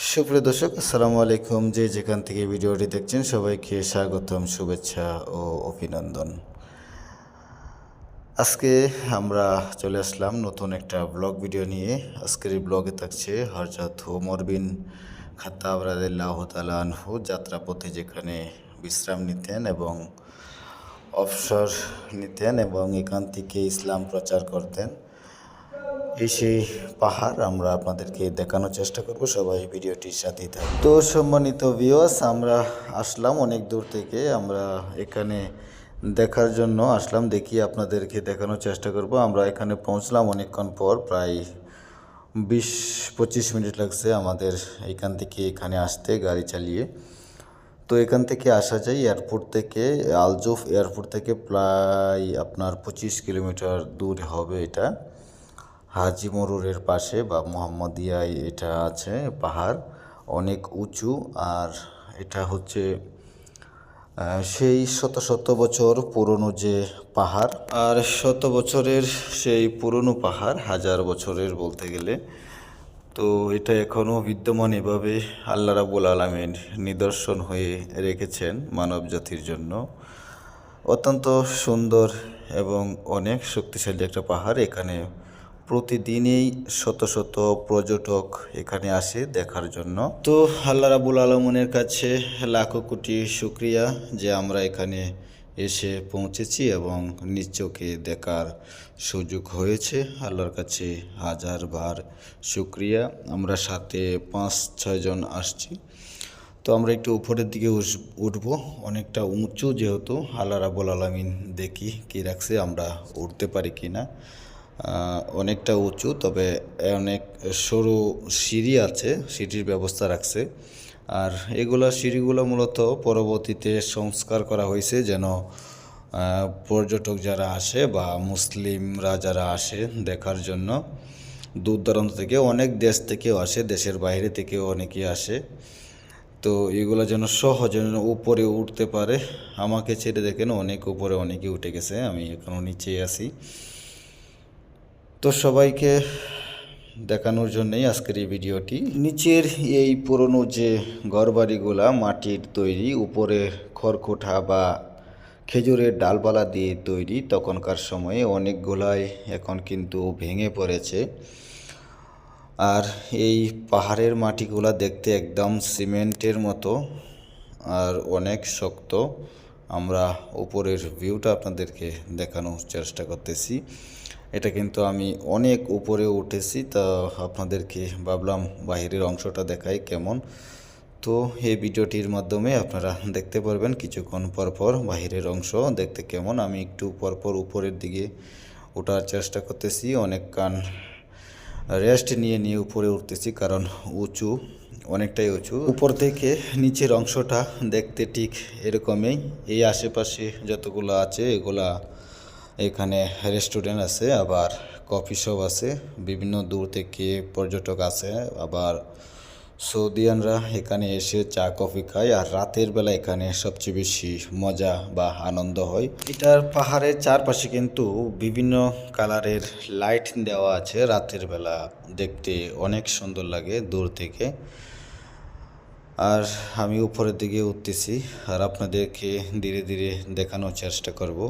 সুপ্রিয় দর্শক, আসসালামু আলাইকুম। যে যেখান থেকে ভিডিওটি দেখছেন সবাইকে স্বাগতম, শুভেচ্ছা ও অভিনন্দন। আজকে আমরা চলে আসলাম নতুন একটা ব্লগ ভিডিও নিয়ে। আজকের এই ব্লগে থাকছে হযরত ওমর বিন খাত্তাব রাদিয়াল্লাহু তাআলা আনহু যাত্রাপথে যেখানে বিশ্রাম নিতেন এবং অবসর নিতেন এবং এখান থেকে ইসলাম প্রচার করতেন। এই সেই পাহাড় আমরা আপনাদেরকে দেখানোর চেষ্টা করব, সবাই ভিডিওটির সাথেই থাকবে। তো সম্মানিত ভিউয়ার্স, আমরা আসলাম অনেক দূর থেকে, আমরা এখানে দেখার জন্য আসলাম, দেখি আপনাদেরকে দেখানোর চেষ্টা করব। আমরা এখানে পৌঁছলাম অনেকক্ষণ পর, প্রায় 20-25 মিনিট লাগছে আমাদের এখান থেকে এখানে আসতে গাড়ি চালিয়ে। তো এখান থেকে আসা যায় এয়ারপোর্ট থেকে, আলজুফ এয়ারপোর্ট থেকে প্রায় আপনার 25 কিলোমিটার দূর হবে এটা। হাজি মরুরের পাশে বা মোহাম্মদিয়ায় এটা আছে পাহাড়, অনেক উঁচু। আর এটা হচ্ছে সেই শত শত বছর পুরনো যে পাহাড়, আর শত বছরের সেই পুরনো পাহাড়, হাজার বছরের বলতে গেলে। তো এটা এখনও বিদ্যমান, এভাবে আল্লাহ রাব্বুল আলামিন নিদর্শন হয়ে রেখেছেন মানব জাতির জন্য। অত্যন্ত সুন্দর এবং অনেক শক্তিশালী একটা পাহাড়। এখানে প্রতিদিনই শত শত পর্যটক এখানে আসে দেখার জন্য। তো আল্লাহ রাব্বুল আলামিনের কাছে লাখো কোটি শুকরিয়া যে আমরা এখানে এসে পৌঁছেছি এবং নিজ চোখে দেখার সুযোগ হয়েছে। আল্লাহর কাছে হাজারবার শুকরিয়া। আমরা সাথে 5-6 জন আসছি। তো আমরা একটু উপরের দিকে উঠবো, অনেকটা উঁচু যেহেতু। আল্লাহ রাব্বুল আলামিন দেখি কী রাখছে, আমরা উঠতে পারি কি না। অনেকটা উঁচু, তবে অনেক সরু সিঁড়ি আছে, সিঁড়ির ব্যবস্থা রাখছে। আর সিঁড়িগুলো মূলত পরবর্তীতে সংস্কার করা হয়েছে যেন পর্যটক যারা আসে বা মুসলিমরা যারা আসে দেখার জন্য, দূর দূরান্ত থেকে, অনেক দেশ থেকেও আসে, দেশের বাইরে থেকেও অনেকেই আসে। তো এগুলো যেন সহজে উপরে উঠতে পারে। আমাকে ছেড়ে দেখেন অনেক উপরে অনেকে উঠে গেছে, আমি এখনও নিচেই আছি। তো সবাইকে দেখানোর জন্যই আজকের এই ভিডিওটি। নিচের এই পুরনো যে ঘরবাড়িগুলা মাটির তৈরি, উপরে খড়কুটা বা খেজুরের ডালপালা দিয়ে তৈরি, তখনকার সময়ে অনেকগুলাই এখন কিন্তু ভেঙে পড়েছে। আর এই পাহাড়ের মাটিগুলা দেখতে একদম সিমেন্টের মতো আর অনেক শক্ত। আমরা উপরের ভিউটা আপনাদেরকে দেখানোর চেষ্টা করতেছি। এটা কিন্তু আমি অনেক উপরে উঠেছি, তা আপনাদেরকে ভাবলাম বাহিরের অংশটা দেখাই কেমন। তো এই ভিডিওটির মাধ্যমে আপনারা দেখতে পারবেন কিছুক্ষণ পরপর বাহিরের অংশ দেখতে কেমন। আমি একটু পরপর উপরের দিকে ওঠার চেষ্টা করতেছি, অনেকক্ষণ রেস্ট নিয়ে নিয়ে উপরে উঠতেছি, কারণ উঁচু, অনেকটাই উঁচু। উপর থেকে নিচের অংশটা দেখতে ঠিক এরকমই। এই আশেপাশে যতগুলো আছে এগুলা, এখানে রেস্টুরেন্ট আছে, আবার কফি শপ আছে, বিভিন্ন দূর থেকে পর্যটক আছে, আবার সৌদিয়ানরা এখানে এসে চা কফি খায়। আর রাতের বেলা এখানে সবচেয়ে বেশি মজা বা আনন্দ হয়। এটার পাহাড়ের চারপাশে কিন্তু বিভিন্ন কালারের লাইট দেওয়া আছে, রাতের বেলা দেখতে অনেক সুন্দর লাগে দূর থেকে। আর আমি উপরের দিকে উঠতেছি আর আপনাদেরকে ধীরে ধীরে দেখানোর চেষ্টা করব।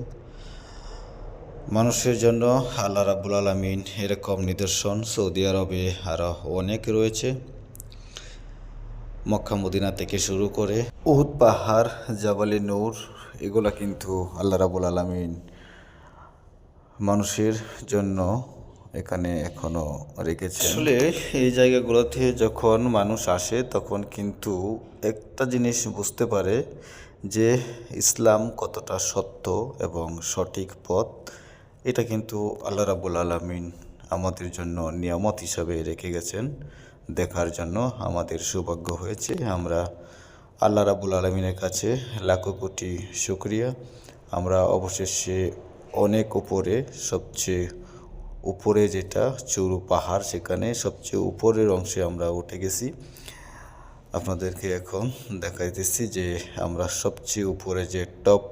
মানুষের জন্য আল্লাহ রাব্বুল আলামিন এরকম নিদর্শন সৌদি আরবে আরও অনেক রয়েছে। মক্কা মদিনা থেকে শুরু করে উহুদ পাহাড়, জাবালে নূর, এগুলা কিন্তু আল্লাহ রাব্বুল আলামিন মানুষের জন্য এখানে এখনও রেখেছে। আসলে এই জায়গাগুলোতে যখন মানুষ আসে তখন কিন্তু একটা জিনিস বুঝতে পারে যে ইসলাম কতটা সত্য এবং সঠিক পথ। এটা কিন্তু আল্লাহ রাব্বুল আলামিন আমাদের জন্য নিয়ামত হিসাবে রেখে গেছেন দেখার জন্য। আমাদের সৌভাগ্য হয়েছে, আমরা আল্লাহ রাব্বুল আলামিনের কাছে লাখো কোটি শুকরিয়া। আমরা অবশেষে অনেক উপরে, সবচেয়ে উপরে যেটা চুরু পাহাড়, সেখানে সবচেয়ে উপরের অংশে আমরা উঠে গেছি। আপনাদেরকে এখন দেখাইতেছি যে আমরা সবচেয়ে উপরে যে টপ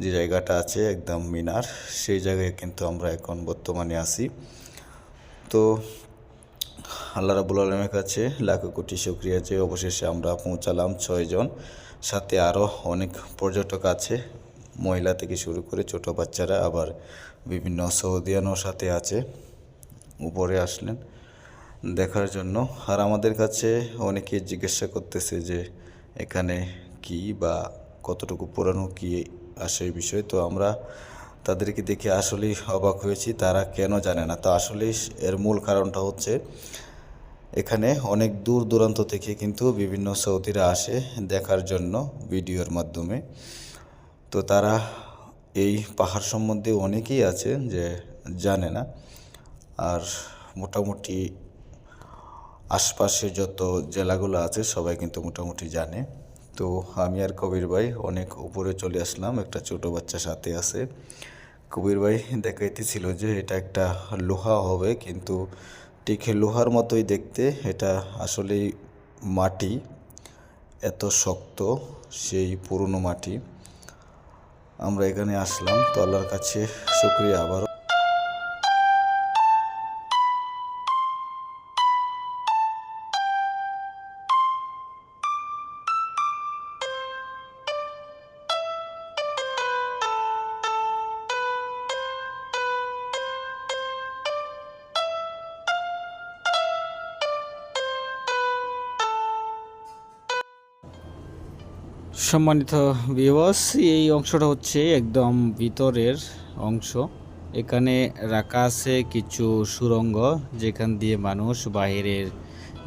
যে জায়গাটা আছে একদম মিনার, সেই জায়গায় কিন্তু আমরা এখন বর্তমানে আছি। তো আল্লাহ রাব্বুল আলামিনের কাছে লাখো কোটি শুকরিয়া যে অবশেষে আমরা পৌঁছালাম 6 জন, সাথে আরও অনেক পর্যটক আছে, মহিলা থেকে শুরু করে ছোট বাচ্চারা, আবার বিভিন্ন সৌদিয়ানও সাথে আছে। উপরে আসলেন দেখার জন্য। আর আমাদের কাছে অনেকে জিজ্ঞাসা করতেছে যে এখানে কি বা কতটুকু পুরানো কি আসে এই বিষয়। তো আমরা তাদেরকে দেখে আসলেই অবাক হয়েছি, তারা কেন জানে না। তো আসলেই এর মূল কারণটা হচ্ছে এখানে অনেক দূর দূরান্ত থেকে কিন্তু বিভিন্ন সৌদিরা আসে দেখার জন্য ভিডিওর মাধ্যমে। তো তারা এই পাহাড় সম্বন্ধে অনেকেই আছে যে জানে না। আর মোটামুটি আশপাশে যত জেলাগুলো আছে সবাই কিন্তু মোটামুটি জানে। তো আমি আর কবির ভাই অনেক উপরে চলে আসলাম, একটা ছোট বাচ্চা সাথে আছে। কবির ভাই দেখাইতেছিল যে এটা একটা লোহা হবে, কিন্তু ঠিক লোহার মতোই দেখতে, এটা আসলেই মাটি, এত শক্ত, সেই পুরনো মাটি। আমরা এখানে আসলাম, তো আল্লাহর কাছে শুকরিয়া আবারও। সম্মানিত ভিউয়ার্স, এই অংশটা হচ্ছে একদম ভিতরের অংশ। এখানে রাখা আছে কিছু সুড়ঙ্গ, যেখান দিয়ে মানুষ বাইরের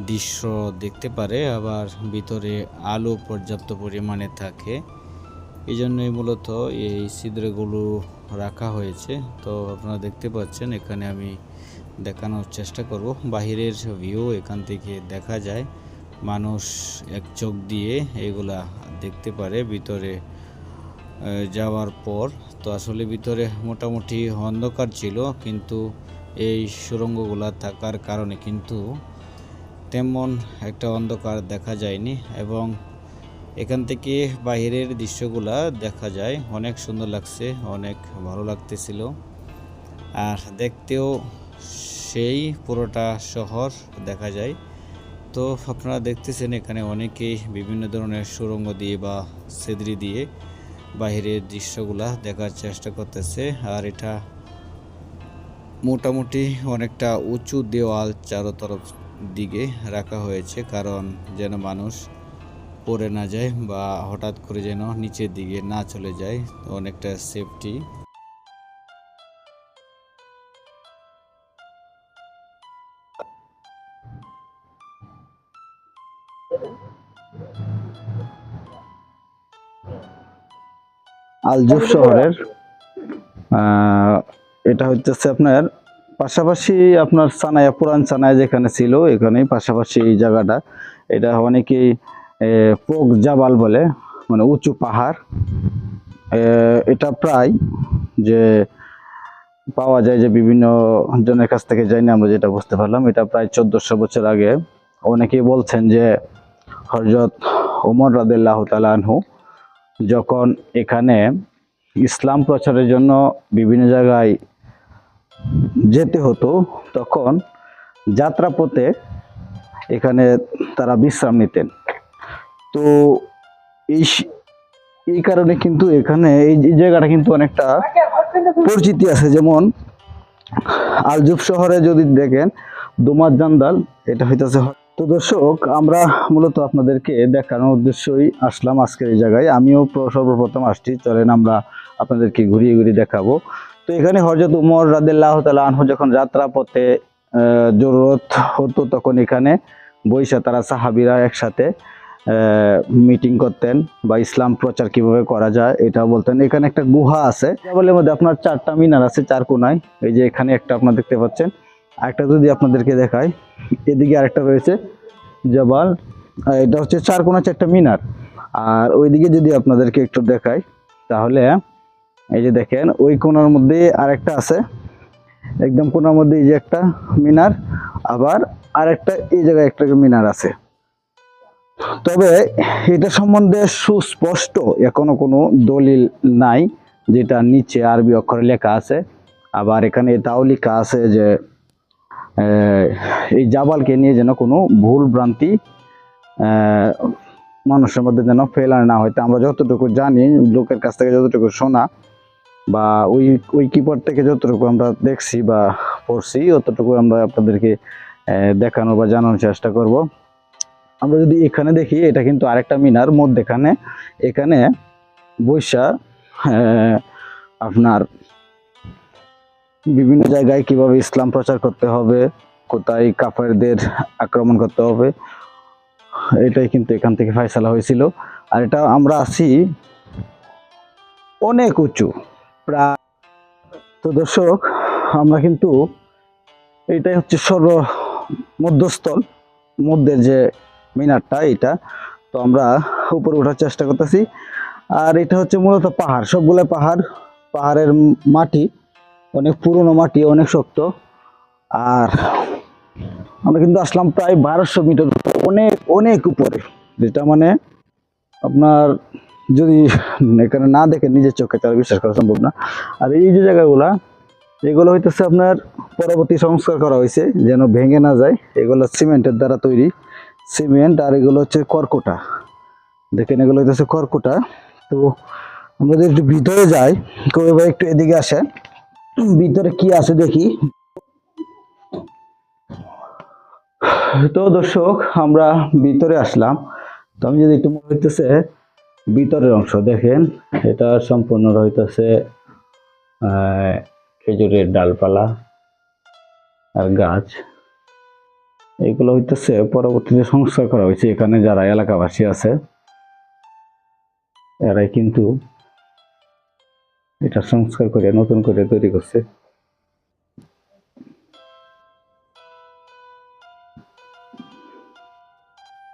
দৃশ্য দেখতে পারে, আবার ভিতরে আলো পর্যাপ্ত পরিমাণে থাকে। এই জন্যই মূলত এই ছিদ্রগুলো রাখা হয়েছে। তো আপনারা দেখতে পাচ্ছেন, এখানে আমি দেখানোর চেষ্টা করব। বাহিরের ভিউ এখান থেকে দেখা যায়, মানুষ এক চোখ দিয়ে এগুলা দেখতে পারে ভিতরে যাওয়ার পর। তো আসলে ভিতরে মোটামুটি অন্ধকার ছিল, কিন্তু এই সুড়ঙ্গগুলা থাকার কারণে কিন্তু তেমন একটা অন্ধকার দেখা যায়নি, এবং এখান থেকে বাইরের দৃশ্যগুলা দেখা যায়। অনেক সুন্দর লাগছে, অনেক ভালো লাগতেছিল, আর দেখতেও সেই পুরোটা শহর দেখা যায়। তো আপনারা দেখতেছেন এখানে অনেকেই বিভিন্ন ধরনের সুড়ঙ্গ দিয়ে বা ছিদ্রি দিয়ে বাইরের দৃশ্যগুলা দেখার চেষ্টা করতেছে। আর এটা মোটামুটি অনেকটা উঁচু দেওয়াল চারতরফ দিকে রাখা হয়েছে, কারণ যেন মানুষ পড়ে না যায় বা হঠাৎ করে যেন নিচের দিকে না চলে যায়, অনেকটা সেফটি। আলজুফ শহরের এটা হচ্ছে আপনার পাশাপাশি আপনার সানায়া, পুরান সানায়া যেখানে ছিল এখানেই পাশাপাশি এই জায়গাটা। এটা অনেকেই পোক জাবাল বলে, মানে উঁচু পাহাড়। এটা প্রায় যে পাওয়া যায় যে বিভিন্ন জনের কাছ থেকে জানি আমরা যেটা বুঝতে পারলাম, এটা প্রায় 1400 বছর আগে। অনেকেই বলছেন যে হযরত ওমর রাদিয়াল্লাহু তাআলা আনহু যখন এখানে ইসলাম প্রচারের জন্য বিভিন্ন জায়গায় যেতে হতো, তখন যাত্রাপথে এখানে তারা বিশ্রাম নিতেন। তো এই এই কারণে কিন্তু এখানে এই জায়গাটা কিন্তু অনেকটা পরিচিতি আছে। যেমন আলজুফ শহরে যদি দেখেন দোমাজ জান্দাল, এটা হইতেছে। তো দর্শক, আমরা মূলত আপনাদেরকে দেখানোর উদ্দেশ্যই আসলাম আজকের এই জায়গায়। আমিও সর্বপ্রথম আসছি, চলেন আমরা আপনাদেরকে ঘুরিয়ে ঘুরিয়ে দেখাবো। তো এখানে হযরত উমর রাদিয়াল্লাহু তাআলা আনহু যখন যাত্রা পথে জরুরত হতো, তখন এখানে বৈশা তারা সাহাবীরা একসাথে মিটিং করতেন বা ইসলাম প্রচার কিভাবে করা যায় এটা বলতেন। এখানে একটা গুহা আছে, জাবালের মধ্যে আপনার 4টা মিনার আছে 4 কোনায়। এই যে এখানে একটা আপনারা দেখতে পাচ্ছেন, আরেকটা যদি আপনাদেরকে দেখাই, এদিকে আরেকটা রয়েছে জাবাল। এটা হচ্ছে 4 কোনা 4টা মিনার। আর ওইদিকে যদি আপনাদেরকে একটু দেখাই, তাহলে এই যে দেখেন ওই কোনার মধ্যে আরেকটা আছে, একদম কোনার মধ্যে এই যে একটা মিনার, আবার আরেকটা এই জায়গায় একটা মিনার আছে। তবে এটা সম্বন্ধে সুস্পষ্ট এখনো কোনো দলিল নাই, যেটা নিচে আরবি অক্ষরে লেখা আছে। আবার এখানে এটাও লেখা আছে যে এই জাবালকে নিয়ে যেন কোনো ভুল ভ্রান্তি মানুষের মধ্যে যেন ফেলানো না হয়। তা আমরা যতটুকু জানি, লোকের কাছ থেকে যতটুকু শোনা বা ওই কিপার থেকে যতটুকু আমরা দেখছি বা পড়ছি, অতটুকু আমরা আপনাদেরকে দেখানো বা জানানোর চেষ্টা করব। আমরা যদি এখানে দেখি, এটা কিন্তু আরেকটা মিনার মধ্যেখানে, এখানে বৈশা আপনার বিভিন্ন জায়গায় কিভাবে ইসলাম প্রচার করতে হবে, কোথায় কাফেরদের আক্রমণ করতে হবে, এটাই কিন্তু এখান থেকে ফয়সালা হয়েছিল। আর এটা আমরা আছি অনেক উঁচু প্রায়। তো দর্শক, আমরা কিন্তু এটাই হচ্ছে মধ্যস্থল, মধ্যের যে মিনারটা এটা। তো আমরা উপরে ওঠার চেষ্টা করতেছি। আর এটা হচ্ছে মূলত পাহাড়, সবগুলো পাহাড়ের মাটি অনেক পুরনো মাটি, অনেক শক্ত। আর আমরা কিন্তু আসলাম প্রায় 1200 মিটার, অনেক অনেক উপরে, যেটা মানে আপনার যদি এখানে না দেখে নিজের চোখে তাহলে বিশ্বাস করা সম্ভব না। আর এই যে জায়গাগুলা, এগুলো হইতেছে আপনার পরবর্তী সংস্কার করা হয়েছে যেন ভেঙে না যায়। এগুলো সিমেন্টের দ্বারা তৈরি, সিমেন্ট। আর এগুলো হচ্ছে কর্কটা, দেখেন এগুলো হইতেছে কর্কটা। তো আমরা যদি একটু ভিতরে যাই, কেউ ভাই একটু এদিকে আসেন, ভিতরে কি আছে দেখি। তো দর্শক, আমরা ভিতরে আসলাম। তো আমি যদি একটু মনে হইতেছে ভিতরের অংশ দেখেন, এটা সম্পূর্ণ হইতেছে খেজুরের ডালপালা আর গাছ। এগুলো হইতেছে পরবর্তীতে সংস্কার করা হয়েছে। এখানে যারা এলাকাবাসী আছে এরাই কিন্তু এটা সংস্কার করে নতুন করে তৈরি করছে।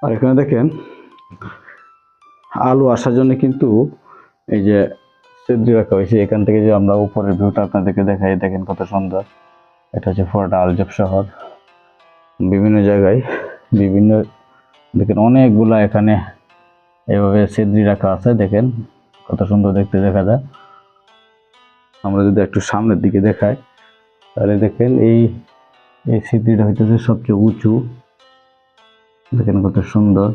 আর এখানে দেখেন আলো আসার জন্য কিন্তু এই যে ছিদ্র রাখা হয়েছে। এখান থেকে যে আমরা উপরের ভিউটা আপনাদেরকে দেখাই, দেখেন কত সুন্দর। এটা হচ্ছে ফোর্ট আলজব শহর। বিভিন্ন জায়গায় বিভিন্ন দেখেন অনেকগুলা এখানে এভাবে ছিদ্র রাখা আছে, দেখেন কত সুন্দর দেখতে দেখা যায়। আমরা যদি একটু সামনের দিকে দেখাই তাহলে দেখেন এই ছিদ্রটা হইতেছে সবচেয়ে উঁচু, দেখেন কত সুন্দর।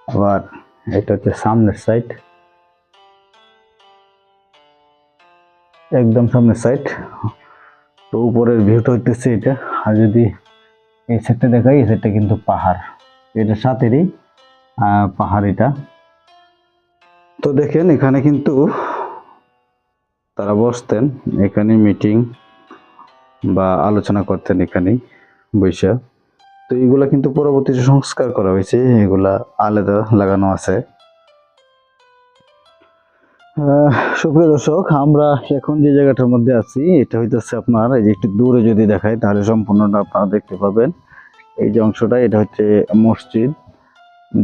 আবার এটা হচ্ছে সামনের সাইড, একদম সামনের সাইড। তো উপরের ভিউটা হইতেছে এটা। আর যদি এই সাইডটা দেখাই, এই সাইডটা কিন্তু পাহাড়, এটা সাথেরই পাহাড় এটা। তো দেখেন এখানে কিন্তু তারা বসতেন, এখানে মিটিং বা আলোচনা করতেন এখানেই বৈশা। তো এগুলা কিন্তু পরবর্তীতে সংস্কার করা হয়েছে, এগুলা আলাদা লাগানো আছে। সুপ্রিয় দর্শক, আমরা এখন যে জায়গাটার মধ্যে আছি এটা হইতেছে আপনার, এই যে একটু দূরে যদি দেখাই তাহলে সম্পূর্ণটা আপনারা দেখতে পাবেন। এই যে অংশটা, এটা হচ্ছে মসজিদ।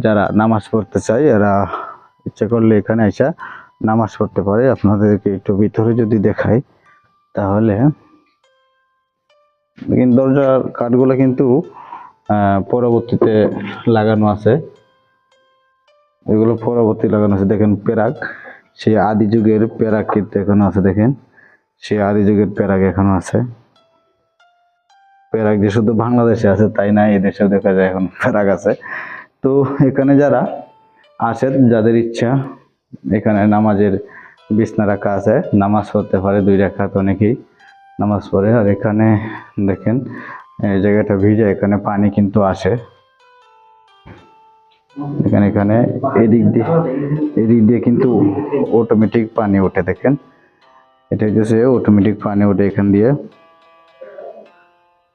যারা নামাজ পড়তে চায় এরা ইচ্ছা করলে এখানে এসে নামাজ পড়তে পারে। আপনাদেরকে একটু ভিতরে যদি দেখাই তাহলে কিন্তু দরজার কাঠগুলো কিন্তু পরবর্তীতে লাগানো আছে, এগুলো পরবর্তী লাগানো আছে। দেখেন পেরাক, সেই আদি যুগের পেরাক কিন্তু এখনো আছে। দেখেন সেই আদি যুগের পেরাক এখনো আছে। পেরাক যে শুধু বাংলাদেশে আছে তাই না, এই দেশেও দেখা যায় এখন পেরাক আছে। তো এখানে যারা আসেন, যাদের ইচ্ছা, এখানে নামাজের বিছনা রাখা আছে, নামাজ পড়তে পারে 2 রাকাত অনেকেই নামাজ পড়ে। আর এখানে দেখেন এই জায়গাটা ভিজে, এখানে পানি কিন্তু আসে। এখানে এদিক দিয়ে কিন্তু অটোমেটিক পানি ওঠে। দেখেন এটা হচ্ছে অটোমেটিক পানি ওঠে এখান দিয়ে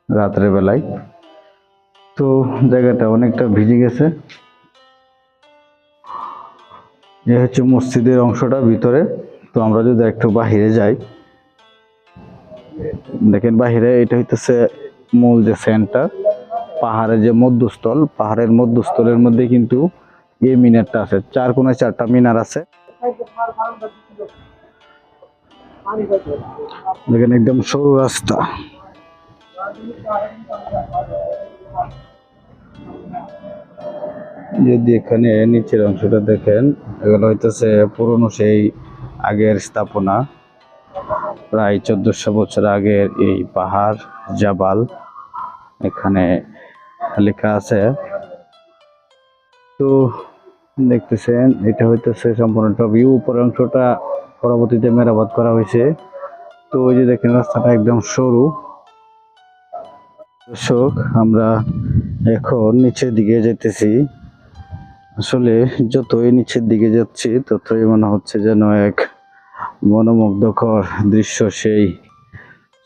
রাতের বেলায়। তো জায়গাটা অনেকটা ভিজে গেছে। এই হচ্ছে মসজিদের অংশটা ভিতরে। তো আমরা যদি একটু বাহিরে যাই, দেখেন বাহিরে এটা হইতেছে মূল যে সেন্টার, পাহাড়ের যে মধ্যস্থল, পাহাড়ের মধ্যস্থলের মধ্যে কিন্তু এই মিনারটা আছে। 4 কোণায় 4টা মিনার আছে। দেখেন একদম সরু রাস্তা। যদি এখানে নিচের অংশটা দেখেন, এগুলো হইতেছে পুরনো সেই আগের স্থাপনা। প্রায় 1400 বছর আগের এই পাহাড় জাবাল এখানে লেখা আছে। তো দেখতেছেন এটা হইতেছে সম্পূর্ণটা ভিউ, উপরের অংশটা পরবর্তীতে মেরামত করা হয়েছে। তো ওই যে দেখেন রাস্তাটা একদম সরু। দর্শক আমরা এখন নিচের দিকে যেতেছি। আসলে যতই নিচের দিকে যাচ্ছি ততই মনে হচ্ছে যেন এক মনোমুগ্ধকর দৃশ্য, সেই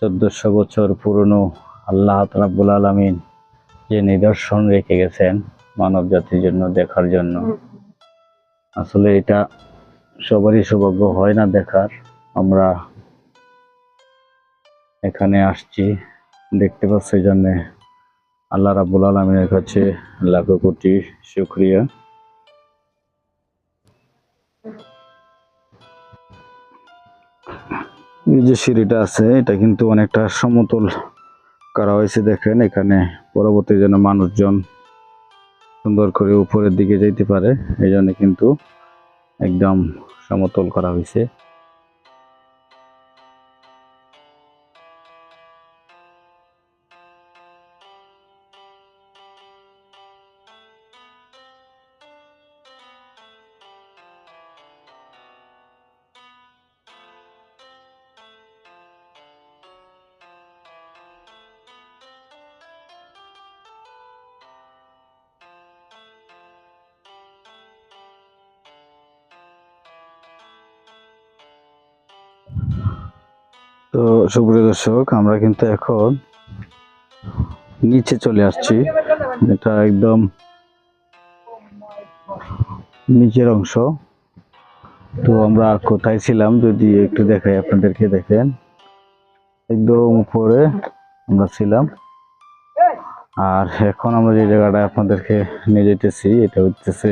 1400 বছর পুরনো আল্লাহ রাব্বুল আলামিন যে নিদর্শন রেখে গেছেন মানব জাতির জন্য দেখার জন্য। আসলে এটা সবারই সৌভাগ্য হয় না দেখার। আমরা এখানে আসছি, দেখতে পাচ্ছি এই জন্যে আল্লাহ রাব্বুল আলামিনের কাছে লাখো কোটি শুকরিয়া। এই যে সিঁড়িটা আছে এটা কিন্তু অনেকটা সমতল করা হয়েছে, দেখেন এখানে পরবর্তী যেন মানুষজন সুন্দর করে উপরের দিকে যেতে পারে, এই জন্য কিন্তু একদম সমতল করা হয়েছে। তো সুপ্রিয় দর্শক আমরা কিন্তু এখন নিচে চলে আসছি, এটা একদম নিচের অংশ। তো আমরা কোথায় ছিলাম যদি একটু দেখাই আপনাদেরকে, দেখেন একদম উপরে আমরা ছিলাম। আর এখন আমরা যে জায়গাটায় আপনাদেরকে নিয়ে যেতেছি এটা হচ্ছে,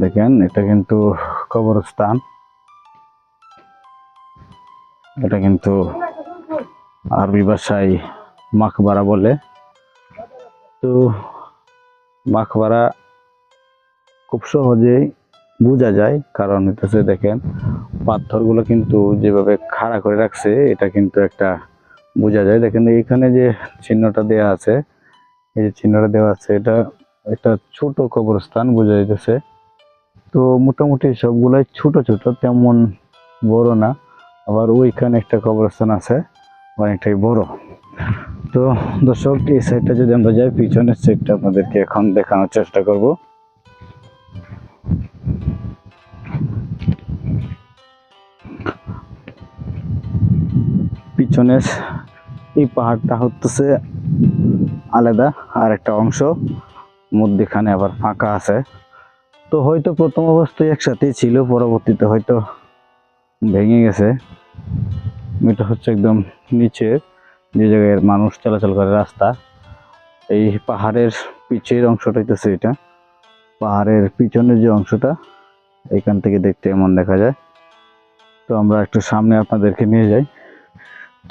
দেখেন এটা কিন্তু কবরস্থান, এটা কিন্তু আরবি ভাষায় মাকবারা বলে। তো মাকবারা খুব সহজেই বোঝা যায়, কারণ হচ্ছে দেখেন পাথরগুলো কিন্তু যেভাবে খাড়া করে রাখছে এটা কিন্তু একটা বোঝা যায়। দেখেন এখানে যে চিহ্নটা দেওয়া আছে, এই যে চিহ্নটা দেওয়া আছে এটা একটা ছোট কবরস্থান বোঝা যাইতেছে। তো মোটামুটি সবগুলাই ছোট ছোট, তেমন বড় না। আবার ওইখানে একটা কবরস্থান আছে অনেকটাই বড়। তো দর্শক এই সাইডটা যদি আমরা যাই, পিছনের সাইডটা আপনাদেরকে এখন দেখানোর চেষ্টা করব। পিছনের এই পাহাড়টা হচ্ছে আলাদা আর একটা অংশ, মধ্যখানে আবার ফাঁকা আছে। তো হয়তো প্রথম অবস্থায় একসাথেই ছিল, পরবর্তীতে হয়তো ভেঙে গেছে। এটা হচ্ছে একদম নিচে যে জায়গায় মানুষ চলাচল করে রাস্তা, এই পাহাড়ের পিছের অংশটা হইতেছে এটা। পাহাড়ের পিছনের যে অংশটা এখান থেকে দেখতে এমন দেখা যায়। তো আমরা একটু সামনে আপনাদেরকে নিয়ে যাই।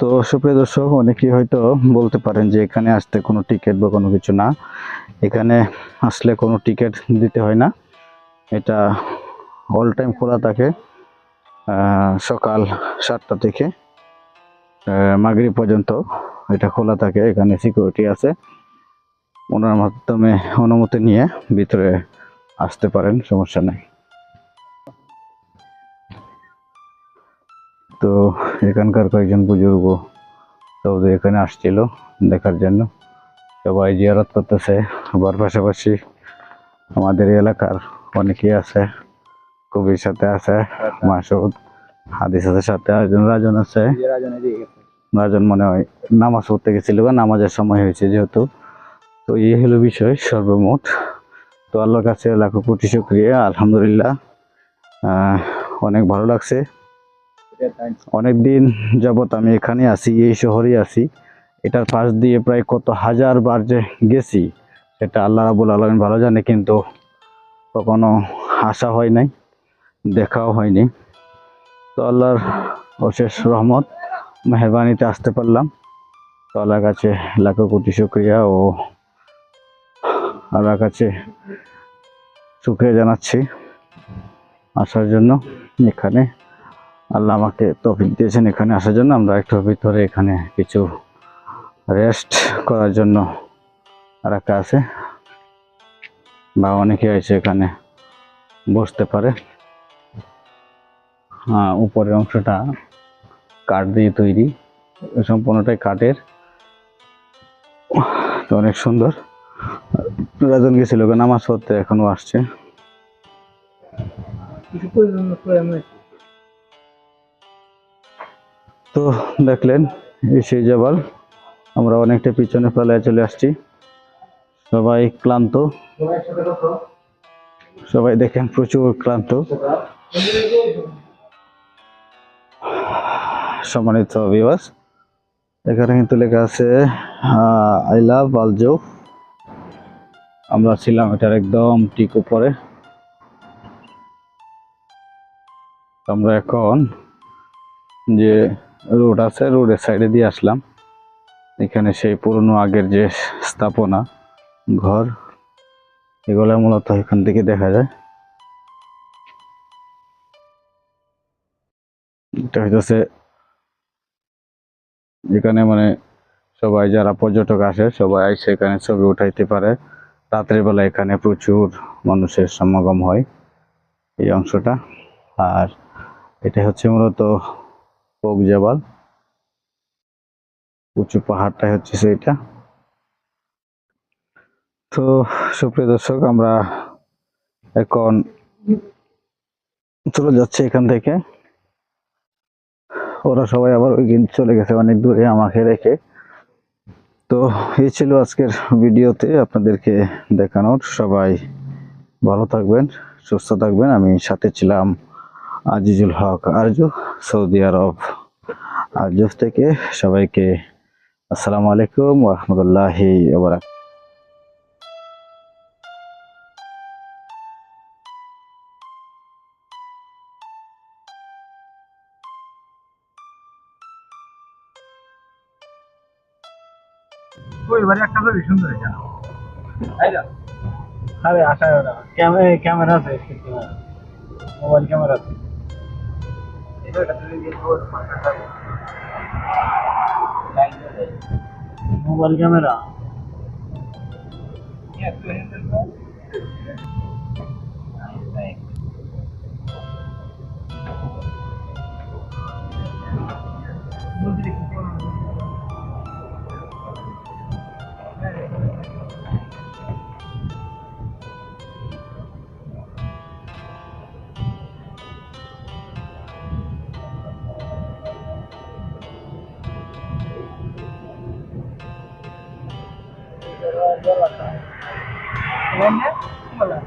তো সুপ্রিয় দর্শক অনেকেই হয়তো বলতে পারেন যে এখানে আসতে কোনো টিকিট বা কোনো কিছু না, এখানে আসলে কোনো টিকিট দিতে হয় না। এটা অল টাইম খোলা থাকে, সকাল 7টা থেকে মাগরিব পর্যন্ত এটা খোলা থাকে। এখানে সিকিউরিটি আছে, ওনার মাধ্যমে অনুমতি নিয়ে ভিতরে আসতে পারেন, সমস্যা নেই। তো এখানকার কয়েকজন বুজুর্গ সৌদি এখানে আসছিল দেখার জন্য, সবাই জিয়ারত করতেছে। আবার পাশাপাশি আমাদের এলাকার অনেকেই আছে, কবির সাথে আছে মাসুদ, হাদিস আছে, সাথে একজন রাজন আছে। রাজন মনে হয় নামাজ পড়তে গেছিল বা নামাজের সময় হয়েছে যেহেতু। তো এই হলো বিষয় সর্বমোট। তো আল্লাহর কাছে লাখো কোটি শুকরিয়া, আলহামদুলিল্লাহ অনেক ভালো লাগছে। অনেকদিন যাবত আমি এখানে আছি, এই শহরেই আছি। এটার পাশ দিয়ে প্রায় কত হাজার বার যে গেছি সেটা আল্লাহ রাব্বুল আলামিন ভালো জানে, কিন্তু কখনো আসা হয় নাই, দেখাও হয়নি। তো আল্লাহর অশেষ রহমত মেহরবানিতে আসতে পারলাম। তো আল্লাহর কাছে লাখো কোটি শুকরিয়া ও আল্লাহর কাছে শুকরিয়া জানাচ্ছি আসার জন্য এখানে। আল্লাহ আমাকে তৌফিক দিয়েছেন এখানে আসার জন্য। আমরা একটু ভিতরে এখানে কিছু রেস্ট করার জন্য রাখা আছে, বা অনেকে এসে এখানে বসতে পারে। উপরের অংশটা কাঠ দিয়ে তৈরি, সম্পূর্ণটাই কাঠের, তো অনেক সুন্দর। রাজন গেছিল নামাজ পড়তে, এখনো আসছে। তো দেখলেন এই সেই জবাল, আমরা অনেকটা পিছনে পালায় চলে আসছি, সবাই ক্লান্ত, সবাই দেখেন প্রচুর ক্লান্ত। সম্মানিত ভিউয়ার্স, এখানে কিন্তু লেখা আছে আই লাভ আলজোফ। আমরা ছিলাম এটার একদম ঠিক উপরে। আমরা এখন যে রোড আছে, রোডের সাইডে দিয়ে আসলাম। এখানে সেই পুরনো আগের যে স্থাপনা, ঘর, এগুলো মূলত এখান থেকে দেখা যায়। এটা হইতেছে এখানে মানে সবাই যারা পর্যটক আসে সবাই এসে এখানে ছবি উঠাইতে পারে। রাতের বেলা এখানে প্রচুর মানুষের সমাগম হয় এই অংশটা। আর এটা হচ্ছে মূলত ওক জাবাল, উঁচু পাহাড়টাই হচ্ছে সেইটা। তো সুপ্রিয় দর্শক, আমরা এখন চলে যাচ্ছি এখান থেকে। ওরা সবাই আবার ওই চলে গেছে অনেক দূরে আমাকে রেখে। তো এই ছিল আজকের ভিডিওতে আপনাদেরকে দেখানোর। সবাই ভালো থাকবেন, সুস্থ থাকবেন। আমি সাথে ছিলাম আজিজুল হক আরজু, সৌদি আরব আরজুফ থেকে। সবাইকে আসসালামু আলাইকুম ওয়া রাহমাতুল্লাহি ওয়া বারাকাতুহু। ওই বাড়ি একটা বেশি সুন্দর হয়েছে না? আরে আশা ক্যামেরা আছে, মোবাইল ক্যামেরা আছে। Mobile camera Hola.